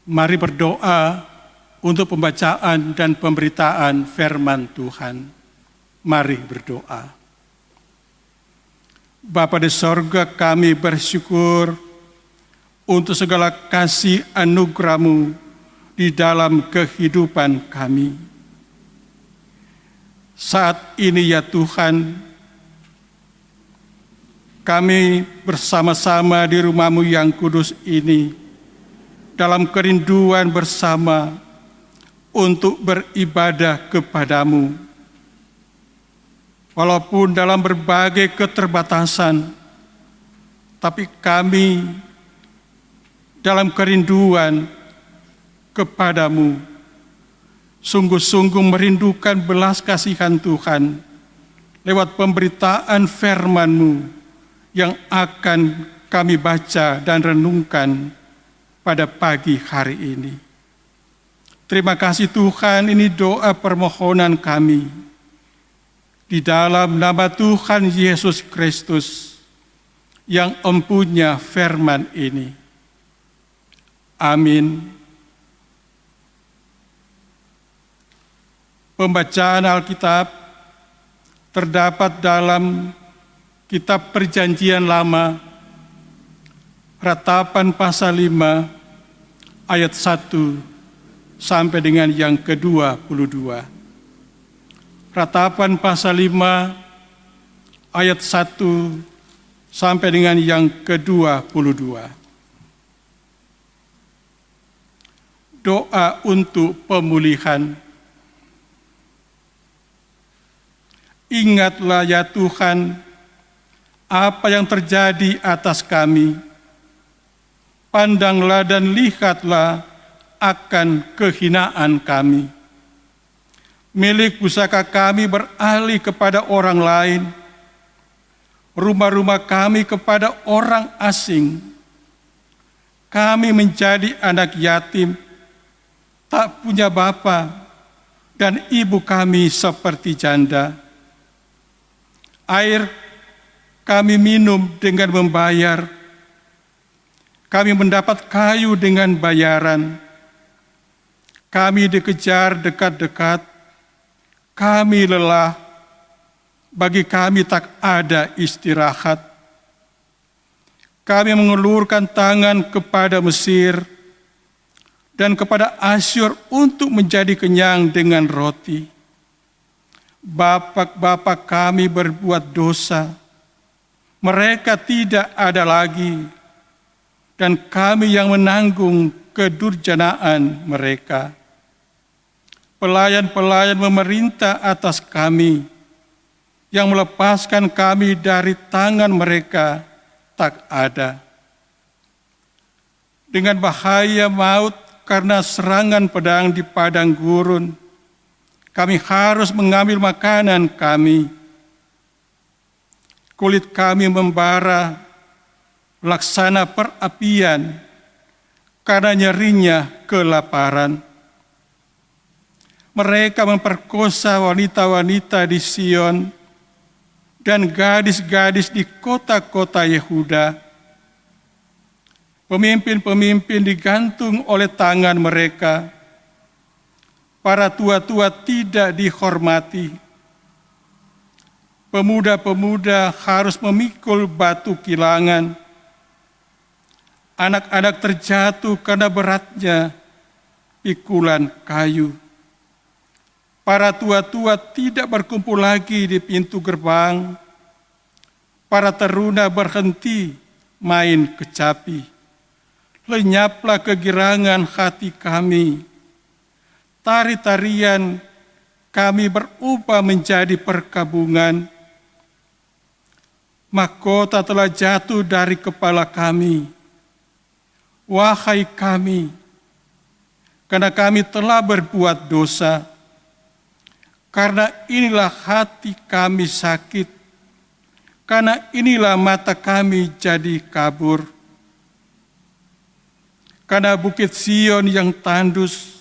Mari berdoa untuk pembacaan dan pemberitaan firman Tuhan. Mari berdoa. Bapa di sorga, kami bersyukur untuk segala kasih anugerah-Mu di dalam kehidupan kami. Saat ini ya Tuhan, kami bersama-sama di rumah-Mu yang kudus ini, dalam kerinduan bersama untuk beribadah kepada-Mu. Walaupun dalam berbagai keterbatasan, tapi kami dalam kerinduan kepada-Mu, sungguh-sungguh merindukan belas kasihan Tuhan lewat pemberitaan firman-Mu yang akan kami baca dan renungkan pada pagi hari ini. Terima kasih Tuhan, ini doa permohonan kami. Di dalam nama Tuhan Yesus Kristus yang empunya firman ini. Amin. Pembacaan Alkitab terdapat dalam Kitab Perjanjian Lama, Ratapan pasal 5, ayat 1 sampai dengan yang ke-22. Ratapan pasal 5, ayat 1 sampai dengan yang ke-22. Doa untuk pemulihan. Ingatlah ya Tuhan, apa yang terjadi atas kami. Pandanglah dan lihatlah akan kehinaan kami. Milik pusaka kami beralih kepada orang lain, rumah-rumah kami kepada orang asing. Kami menjadi anak yatim, tak punya bapa, dan ibu kami seperti janda. Air kami minum dengan membayar, kami mendapat kayu dengan bayaran. Kami dikejar dekat-dekat, kami lelah, bagi kami tak ada istirahat. Kami mengulurkan tangan kepada Mesir dan kepada Asyur untuk menjadi kenyang dengan roti. Bapak-bapak kami berbuat dosa, mereka tidak ada lagi, dan kami yang menanggung kedurjanaan mereka. Pelayan-pelayan memerintah atas kami, yang melepaskan kami dari tangan mereka tak ada. Dengan bahaya maut karena serangan pedang di padang gurun, kami harus mengambil makanan kami. Kulit kami membara laksana perapian karena nyerinya kelaparan. Mereka memperkosa wanita-wanita di Sion dan gadis-gadis di kota-kota Yehuda. Pemimpin-pemimpin digantung oleh tangan mereka. Para tua-tua tidak dihormati. Pemuda-pemuda harus memikul batu kilangan. Anak-anak terjatuh karena beratnya pikulan kayu. Para tua-tua tidak berkumpul lagi di pintu gerbang. Para teruna berhenti main kecapi. Lenyaplah kegirangan hati kami. Tari-tarian kami berubah menjadi perkabungan. Mahkota telah jatuh dari kepala kami. Wahai kami, karena kami telah berbuat dosa, karena inilah hati kami sakit, karena inilah mata kami jadi kabur. Karena bukit Sion yang tandus,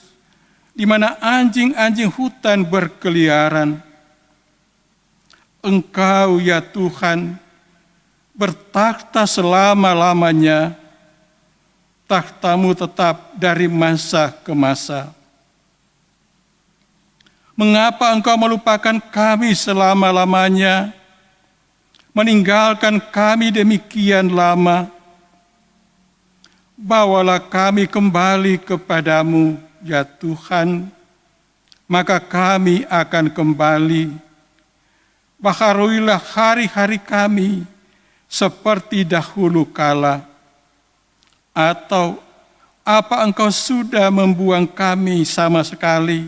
di mana anjing-anjing hutan berkeliaran. Engkau ya Tuhan, bertakhta selama-lamanya. takhtamu tetap dari masa ke masa. Mengapa engkau melupakan kami selama-lamanya, meninggalkan kami demikian lama? Bawalah kami kembali kepadamu, ya Tuhan, maka kami akan kembali. Baharuilah hari-hari kami seperti dahulu kala. Atau apa engkau sudah membuang kami sama sekali?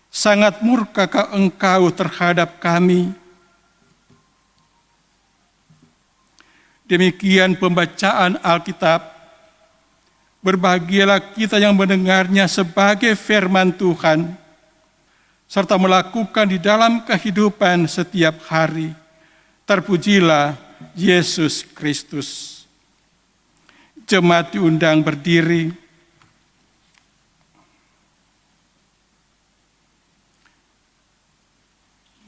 Sangat murkakah engkau terhadap kami? Demikian pembacaan Alkitab. Berbahagialah kita yang mendengarnya sebagai firman Tuhan, serta melakukan di dalam kehidupan setiap hari. Terpujilah Yesus Kristus. Jemaat diundang berdiri.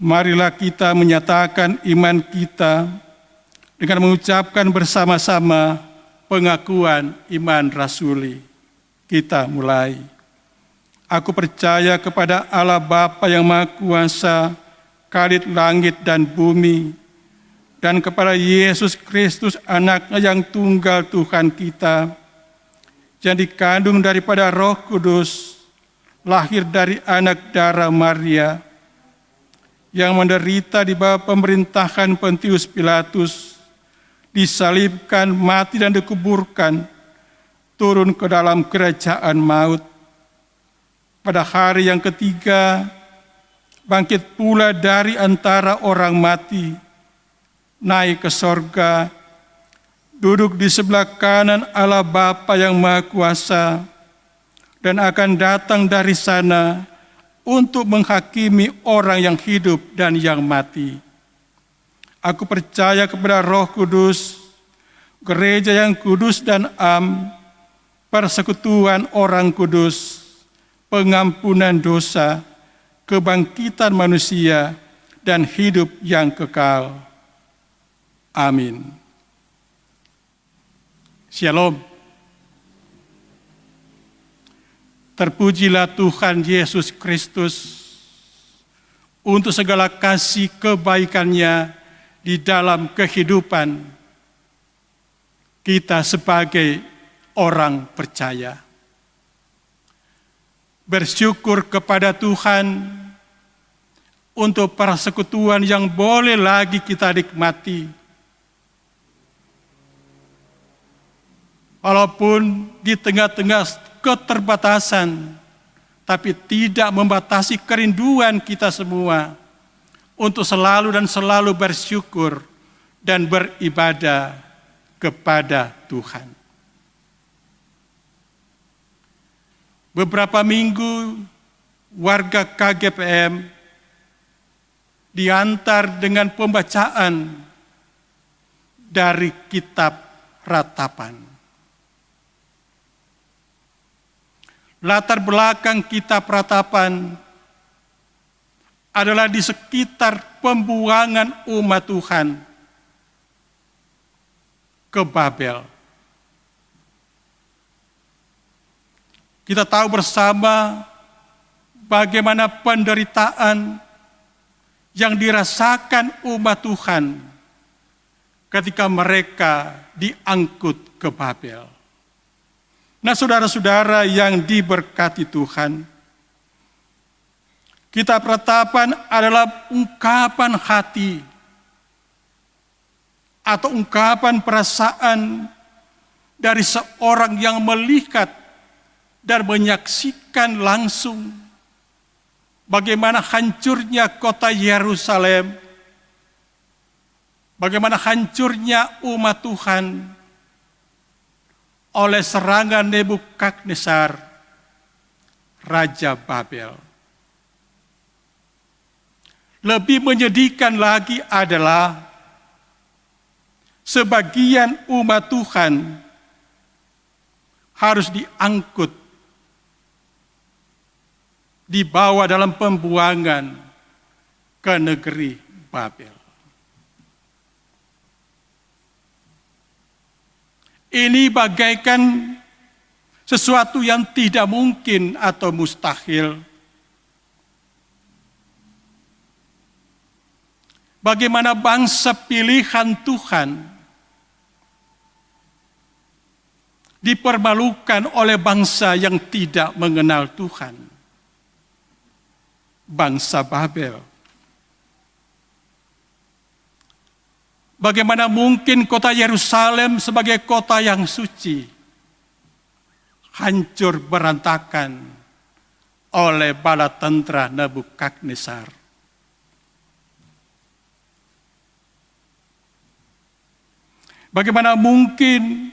Marilah kita menyatakan iman kita dengan mengucapkan bersama-sama pengakuan iman rasuli. Kita mulai. Aku percaya kepada Allah Bapa yang Maha Kuasa, Khalid langit dan bumi, dan kepada Yesus Kristus anaknya yang tunggal Tuhan kita, yang dikandung daripada Roh Kudus, lahir dari anak darah Maria, yang menderita di bawah pemerintahan Pontius Pilatus, disalibkan, mati dan dikuburkan, turun ke dalam kerajaan maut. Pada hari yang ketiga, bangkit pula dari antara orang mati, naik ke sorga, duduk di sebelah kanan Allah Bapa yang Maha Kuasa, dan akan datang dari sana untuk menghakimi orang yang hidup dan yang mati. Aku percaya kepada Roh Kudus, gereja yang kudus dan am, persekutuan orang kudus, pengampunan dosa, kebangkitan manusia, dan hidup yang kekal. Amin. Shalom. Terpujilah Tuhan Yesus Kristus untuk segala kasih kebaikannya di dalam kehidupan kita sebagai orang percaya. Bersyukur kepada Tuhan untuk persekutuan yang boleh lagi kita nikmati. Walaupun di tengah-tengah keterbatasan, tapi tidak membatasi kerinduan kita semua untuk selalu dan selalu bersyukur dan beribadah kepada Tuhan. Beberapa minggu warga KGPM diantar dengan pembacaan dari kitab Ratapan. Latar belakang kitab Ratapan adalah di sekitar pembuangan umat Tuhan ke Babel. Kita tahu bersama bagaimana penderitaan yang dirasakan umat Tuhan ketika mereka diangkut ke Babel. Nah, saudara-saudara yang diberkati Tuhan, kitab Ratapan adalah ungkapan hati atau ungkapan perasaan dari seorang yang melihat dan menyaksikan langsung bagaimana hancurnya kota Yerusalem, bagaimana hancurnya umat Tuhan oleh serangan Nebukadnezar, Raja Babel. Lebih menyedihkan lagi adalah sebagian umat Tuhan harus diangkut, dibawa dalam pembuangan ke negeri Babel. Ini bagaikan sesuatu yang tidak mungkin atau mustahil. Bagaimana bangsa pilihan Tuhan dipermalukan oleh bangsa yang tidak mengenal Tuhan, bangsa Babel. Bagaimana mungkin kota Yerusalem sebagai kota yang suci hancur berantakan oleh bala tentara Nebukadnezar. Bagaimana mungkin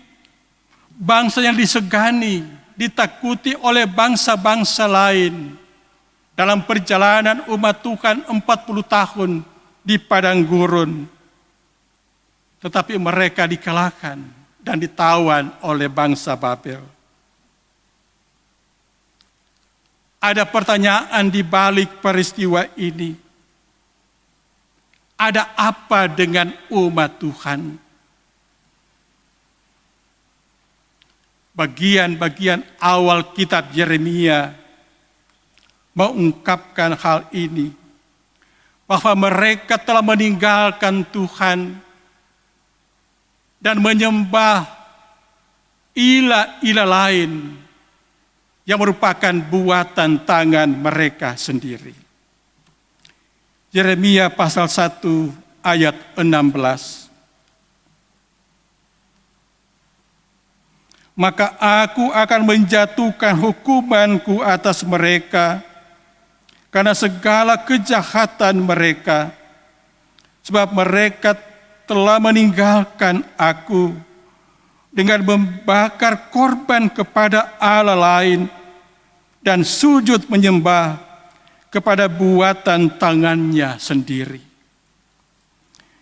bangsa yang disegani, ditakuti oleh bangsa-bangsa lain dalam perjalanan umat Tuhan 40 tahun di padang gurun, tetapi mereka dikalahkan dan ditawan oleh bangsa Babel. Ada pertanyaan di balik peristiwa ini. Ada apa dengan umat Tuhan? Bagian-bagian awal kitab Yeremia mengungkapkan hal ini, bahwa mereka telah meninggalkan Tuhan dan menyembah ilah-ilah lain yang merupakan buatan tangan mereka sendiri. Yeremia pasal 1 ayat 16. Maka aku akan menjatuhkan hukumanku atas mereka karena segala kejahatan mereka, sebab mereka telah meninggalkan aku dengan membakar korban kepada Allah lain dan sujud menyembah kepada buatan tangannya sendiri.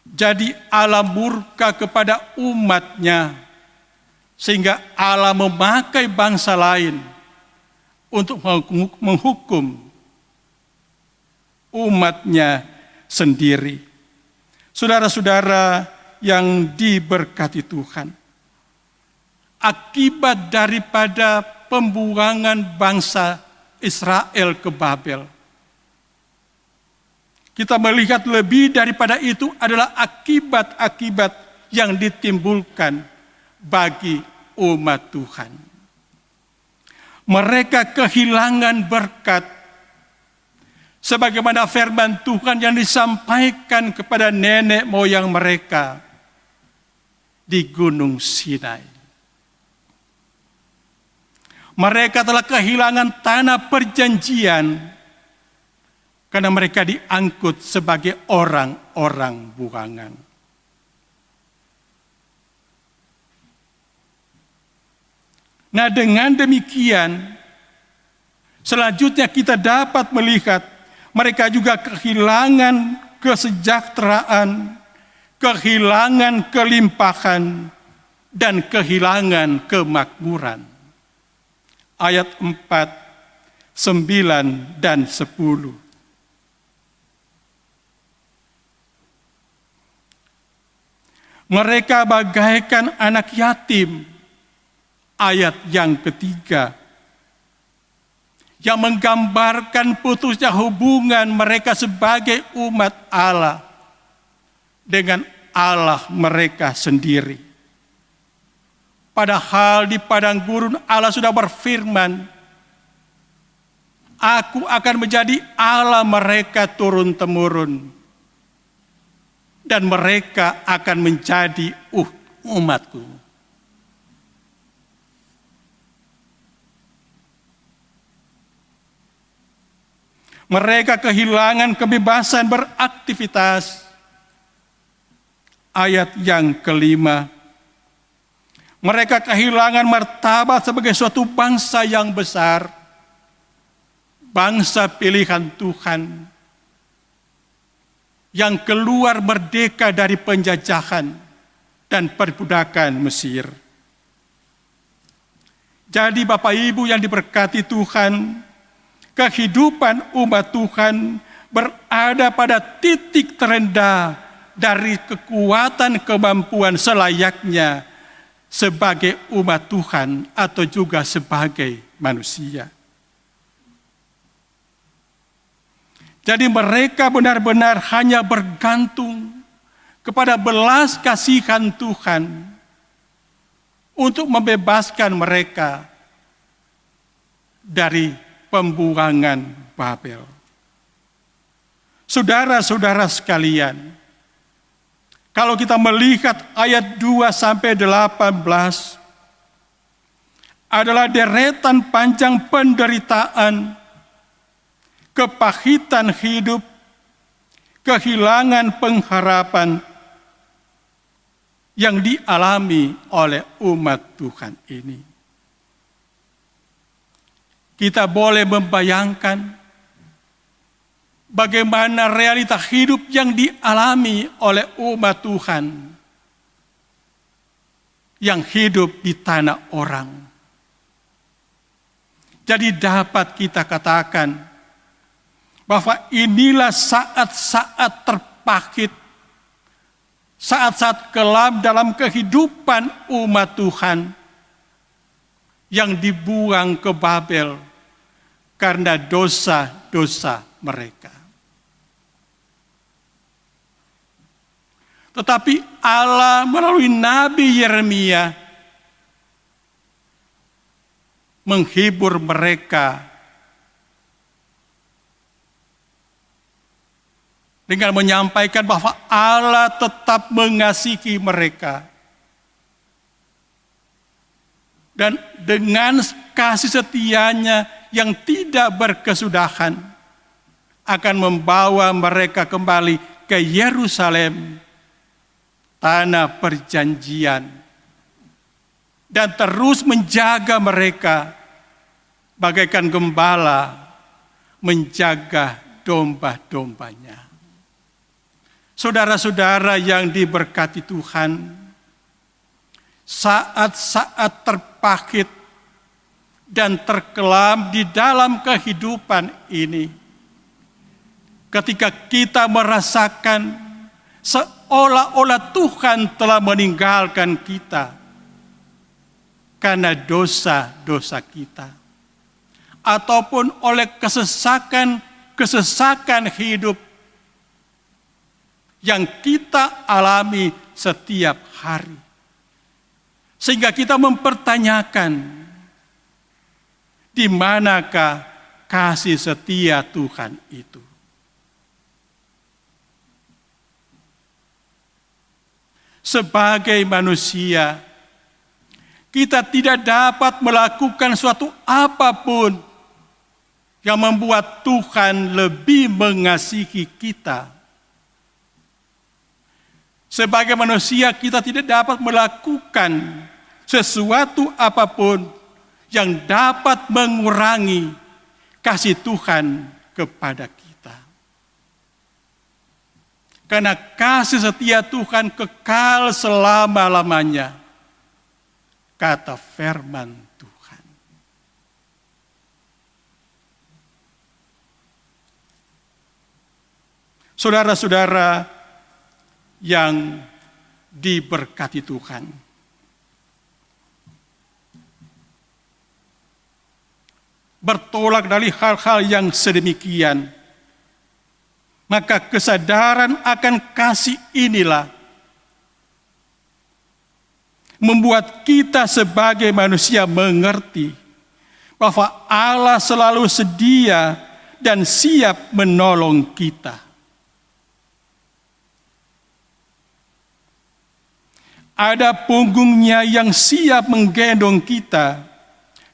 Jadi Allah murka kepada umatnya, sehingga Allah memakai bangsa lain untuk menghukum umatnya sendiri. Saudara-saudara yang diberkati Tuhan, akibat daripada pembuangan bangsa Israel ke Babel, kita melihat lebih daripada itu adalah akibat-akibat yang ditimbulkan bagi umat Tuhan. Mereka kehilangan berkat, sebagaimana firman Tuhan yang disampaikan kepada nenek moyang mereka di Gunung Sinai. Mereka telah kehilangan tanah perjanjian karena mereka diangkut sebagai orang-orang buangan. Nah, dengan demikian, selanjutnya kita dapat melihat mereka juga kehilangan kesejahteraan, kehilangan kelimpahan, dan kehilangan kemakmuran. Ayat 4, 9, dan 10. Mereka bagaikan anak yatim. Ayat yang ketiga, yang menggambarkan putusnya hubungan mereka sebagai umat Allah dengan Allah mereka sendiri. Padahal di padang gurun Allah sudah berfirman, aku akan menjadi Allah mereka turun-temurun, dan mereka akan menjadi umatku. Mereka kehilangan kebebasan beraktivitas. Ayat yang kelima, mereka kehilangan martabat sebagai suatu bangsa yang besar, bangsa pilihan Tuhan, yang keluar merdeka dari penjajahan dan perbudakan Mesir. Jadi Bapak Ibu yang diberkati Tuhan, kehidupan umat Tuhan berada pada titik terendah dari kekuatan kemampuan selayaknya sebagai umat Tuhan atau juga sebagai manusia. Jadi mereka benar-benar hanya bergantung kepada belas kasihan Tuhan untuk membebaskan mereka dari pembuangan Babel. Saudara-saudara sekalian, kalau kita melihat ayat 2 sampai 18 adalah deretan panjang penderitaan, kepahitan hidup, kehilangan pengharapan yang dialami oleh umat Tuhan ini. Kita boleh membayangkan bagaimana realita hidup yang dialami oleh umat Tuhan yang hidup di tanah orang. Jadi dapat kita katakan bahwa inilah saat-saat terpahit, saat-saat kelam dalam kehidupan umat Tuhan yang dibuang ke Babel karena dosa-dosa mereka. Tetapi Allah melalui Nabi Yeremia menghibur mereka dengan menyampaikan bahwa Allah tetap mengasihi mereka. Dan dengan kasih setianya yang tidak berkesudahan akan membawa mereka kembali ke Yerusalem, tanah perjanjian, dan terus menjaga mereka bagaikan gembala menjaga domba-dombanya. Saudara-saudara yang diberkati Tuhan, saat-saat terpahit dan terkelam di dalam kehidupan ini, ketika kita merasakan seolah-olah Tuhan telah meninggalkan kita karena dosa-dosa kita, ataupun oleh kesesakan hidup yang kita alami setiap hari. Sehingga kita mempertanyakan, di manakah kasih setia Tuhan itu? Sebagai manusia, kita tidak dapat melakukan suatu apapun yang membuat Tuhan lebih mengasihi kita. Sebagai manusia, kita tidak dapat melakukan sesuatu apapun yang dapat mengurangi kasih Tuhan kepada kita. Karena kasih setia Tuhan kekal selama-lamanya, kata firman Tuhan. Saudara-saudara yang diberkati Tuhan, bertolak dari hal-hal yang sedemikian, maka kesadaran akan kasih inilah membuat kita sebagai manusia mengerti bahwa Allah selalu sedia dan siap menolong kita. Ada punggungnya yang siap menggendong kita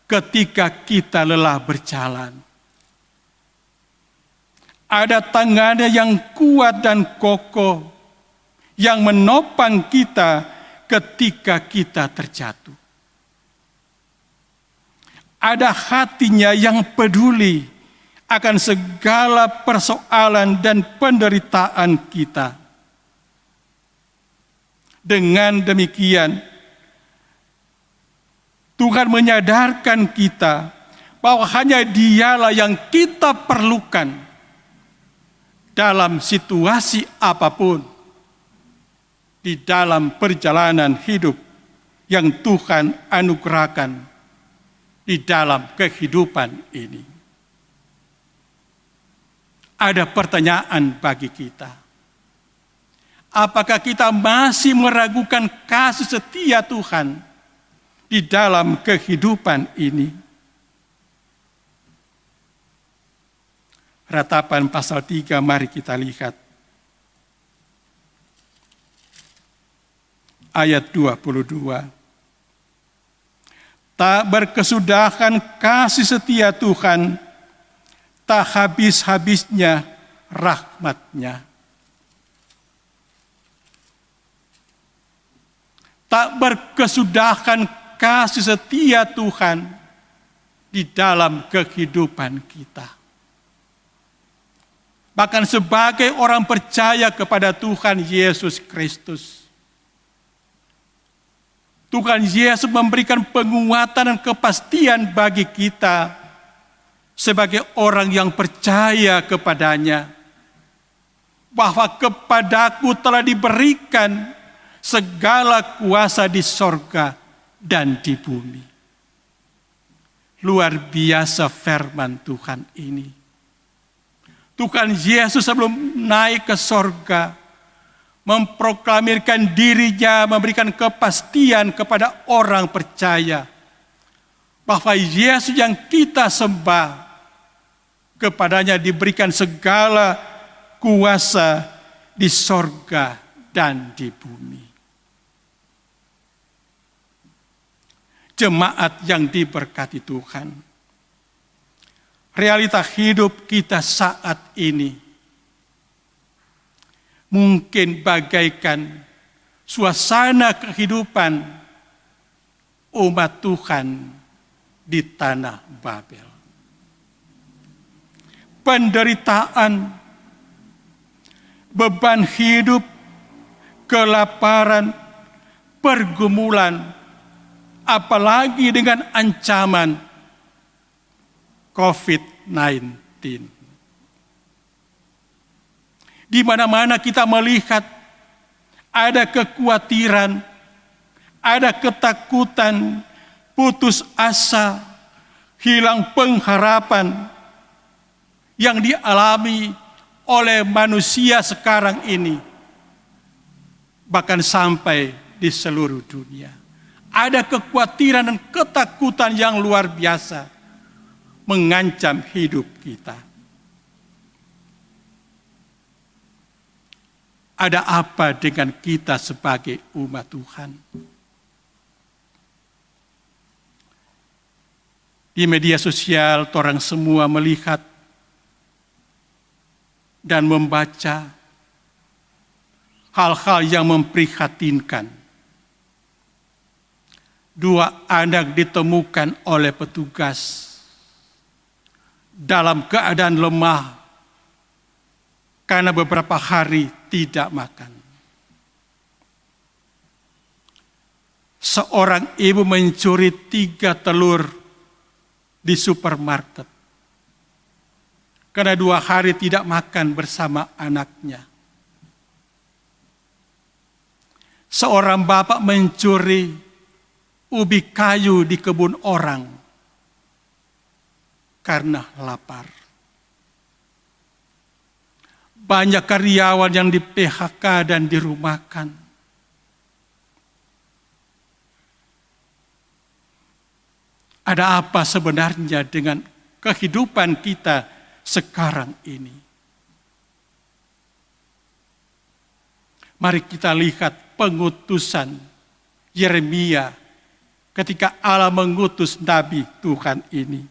ketika kita lelah berjalan. Ada tangannya yang kuat dan kokoh yang menopang kita ketika kita terjatuh. Ada hatinya yang peduli akan segala persoalan dan penderitaan kita. Dengan demikian, Tuhan menyadarkan kita bahwa hanya Dialah yang kita perlukan dalam situasi apapun di dalam perjalanan hidup yang Tuhan anugerahkan di dalam kehidupan ini. Ada pertanyaan bagi kita. Apakah kita masih meragukan kasih setia Tuhan di dalam kehidupan ini? Ratapan pasal 3, mari kita lihat. Ayat 22. Tak berkesudahan kasih setia Tuhan, tak habis-habisnya rahmat-Nya. Tak berkesudahan kasih setia Tuhan di dalam kehidupan kita. Bahkan sebagai orang percaya kepada Tuhan Yesus Kristus, Tuhan Yesus memberikan penguatan dan kepastian bagi kita sebagai orang yang percaya kepadanya, bahwa kepadaku telah diberikan segala kuasa di sorga dan di bumi. Luar biasa firman Tuhan ini. Tuhan Yesus sebelum naik ke sorga, memproklamirkan dirinya, memberikan kepastian kepada orang percaya, bahwa Yesus yang kita sembah, kepadanya diberikan segala kuasa di sorga dan di bumi. Jemaat yang diberkati Tuhan, realita hidup kita saat ini mungkin bagaikan suasana kehidupan umat Tuhan di tanah Babel. Penderitaan, beban hidup, kelaparan, pergumulan, apalagi dengan ancaman COVID-19. Di mana-mana kita melihat ada kekhawatiran, ada ketakutan, putus asa, hilang pengharapan yang dialami oleh manusia sekarang ini, bahkan sampai di seluruh dunia. Ada kekhawatiran dan ketakutan yang luar biasa mengancam hidup kita. Ada apa dengan kita sebagai umat Tuhan? Di media sosial, orang semua melihat dan membaca hal-hal yang memprihatinkan. 2 anak ditemukan oleh petugas dalam keadaan lemah karena beberapa hari tidak makan. Seorang ibu mencuri 3 telur di supermarket karena 2 hari tidak makan bersama anaknya. Seorang bapak mencuri ubi kayu di kebun orang karena lapar. Banyak karyawan yang di PHK dan dirumahkan. Ada apa sebenarnya dengan kehidupan kita sekarang ini? Mari kita lihat pengutusan Yeremia ketika Allah mengutus Nabi Tuhan ini.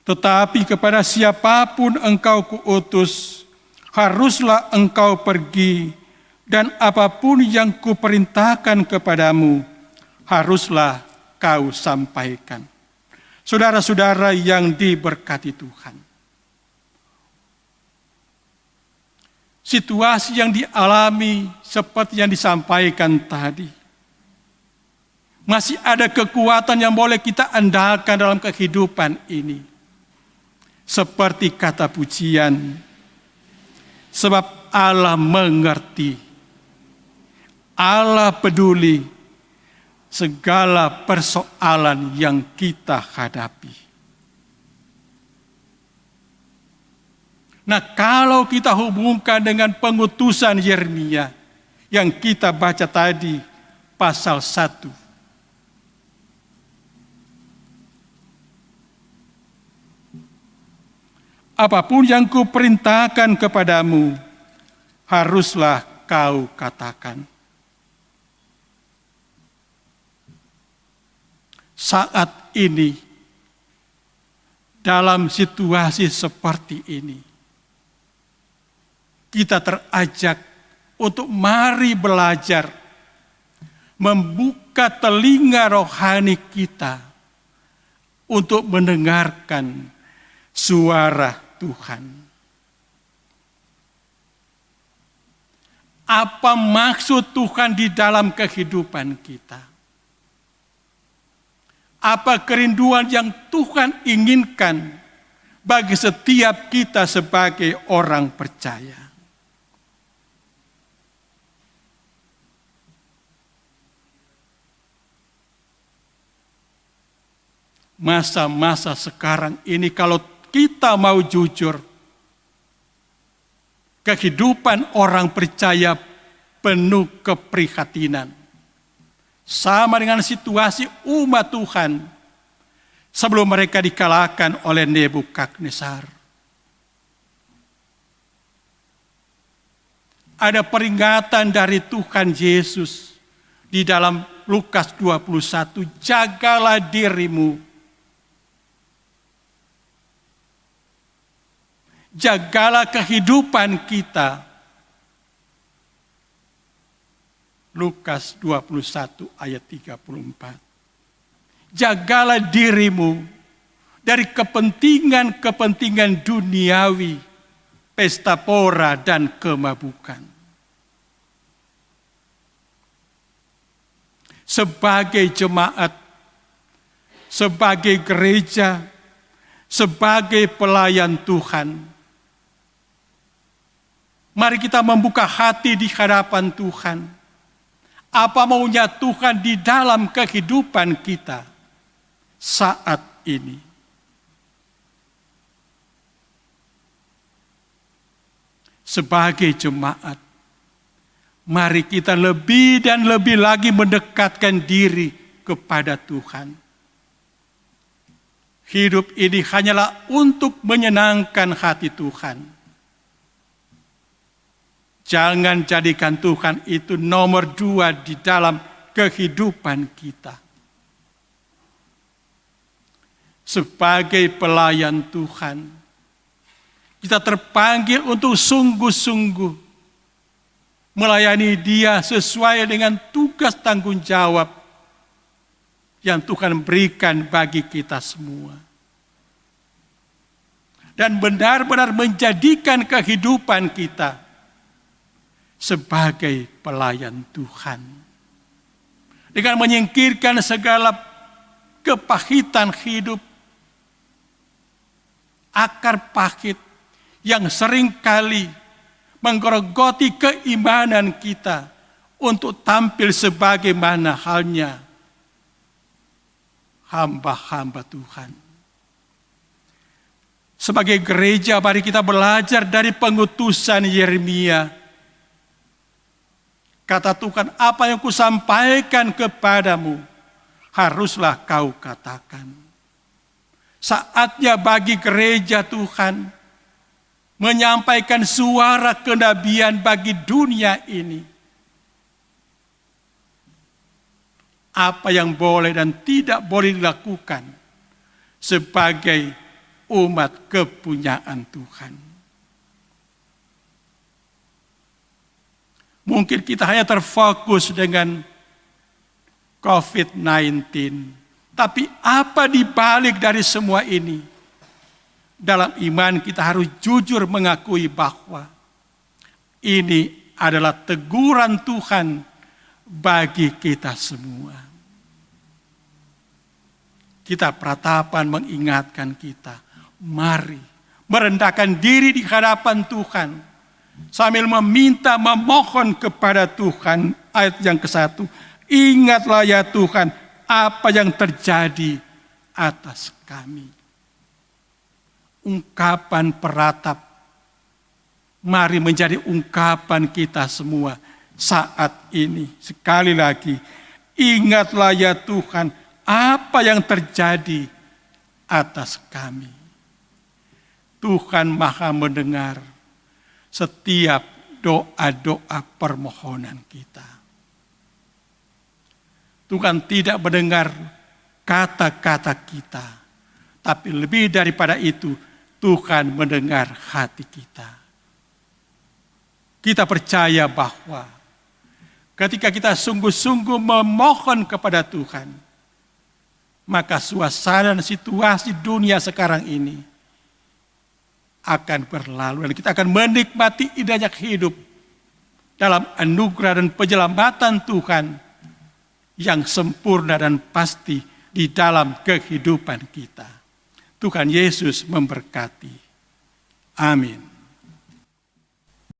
Tetapi kepada siapapun engkau kuutus, haruslah engkau pergi, dan apapun yang kuperintahkan kepadamu, haruslah kau sampaikan. Saudara-saudara yang diberkati Tuhan, situasi yang dialami seperti yang disampaikan tadi, Masih ada kekuatan yang boleh kita andalkan dalam kehidupan ini. Seperti kata pujian, sebab Allah mengerti, Allah peduli segala persoalan yang kita hadapi. Nah, kalau kita hubungkan dengan pengutusan Yeremia yang kita baca tadi, pasal 1. Apapun yang kuperintahkan kepadamu, haruslah kau katakan. Saat ini, dalam situasi seperti ini, kita terajak untuk mari belajar, membuka telinga rohani kita untuk mendengarkan suara Tuhan. Apa maksud Tuhan di dalam kehidupan kita? Apa kerinduan yang Tuhan inginkan bagi setiap kita sebagai orang percaya? Masa-masa sekarang ini kalau kita mau jujur, kehidupan orang percaya penuh keprihatinan. Sama dengan situasi umat Tuhan sebelum mereka dikalahkan oleh Nebukadnezar. Ada peringatan dari Tuhan Yesus di dalam Lukas 21, jagalah dirimu. Jagalah kehidupan kita. Lukas 21 ayat 34. Jagalah dirimu dari kepentingan-kepentingan duniawi, pesta pora dan kemabukan. Sebagai jemaat, sebagai gereja, sebagai pelayan Tuhan, mari kita membuka hati di hadapan Tuhan. Apa maunya Tuhan di dalam kehidupan kita saat ini? Sebagai jemaat, mari kita lebih dan lebih lagi mendekatkan diri kepada Tuhan. Hidup ini hanyalah untuk menyenangkan hati Tuhan. Jangan jadikan Tuhan itu nomor 2 di dalam kehidupan kita. Sebagai pelayan Tuhan, kita terpanggil untuk sungguh-sungguh melayani Dia sesuai dengan tugas tanggung jawab yang Tuhan berikan bagi kita semua. Dan benar-benar menjadikan kehidupan kita sebagai pelayan Tuhan. Dengan menyingkirkan segala kepahitan hidup, akar pahit yang seringkali menggerogoti keimanan kita untuk tampil sebagaimana halnya hamba-hamba Tuhan. Sebagai gereja, mari kita belajar dari pengutusan Yeremia. Kata Tuhan, apa yang kusampaikan kepadamu, haruslah kau katakan. Saatnya bagi gereja Tuhan menyampaikan suara kenabian bagi dunia ini. Apa yang boleh dan tidak boleh dilakukan sebagai umat kepunyaan Tuhan. Mungkin kita hanya terfokus dengan COVID-19. Tapi apa dibalik dari semua ini? Dalam iman kita harus jujur mengakui bahwa ini adalah teguran Tuhan bagi kita semua. kita peratapan mengingatkan kita. Mari merendahkan diri di hadapan Tuhan. Sambil meminta, memohon kepada Tuhan. Ayat yang ke-1. Ingatlah ya Tuhan apa yang terjadi atas kami. Ungkapan peratap. Mari menjadi ungkapan kita semua saat ini. Sekali lagi. Ingatlah ya Tuhan apa yang terjadi atas kami. Tuhan Maha mendengar setiap doa-doa permohonan kita. Tuhan tidak mendengar kata-kata kita, tapi lebih daripada itu, Tuhan mendengar hati kita. Kita percaya bahwa ketika kita sungguh-sungguh memohon kepada Tuhan, maka suasana dan situasi dunia sekarang ini akan berlalu. Dan kita akan menikmati indahnya hidup dalam anugerah dan penyelamatan Tuhan yang sempurna dan pasti di dalam kehidupan kita. Tuhan Yesus memberkati. Amin.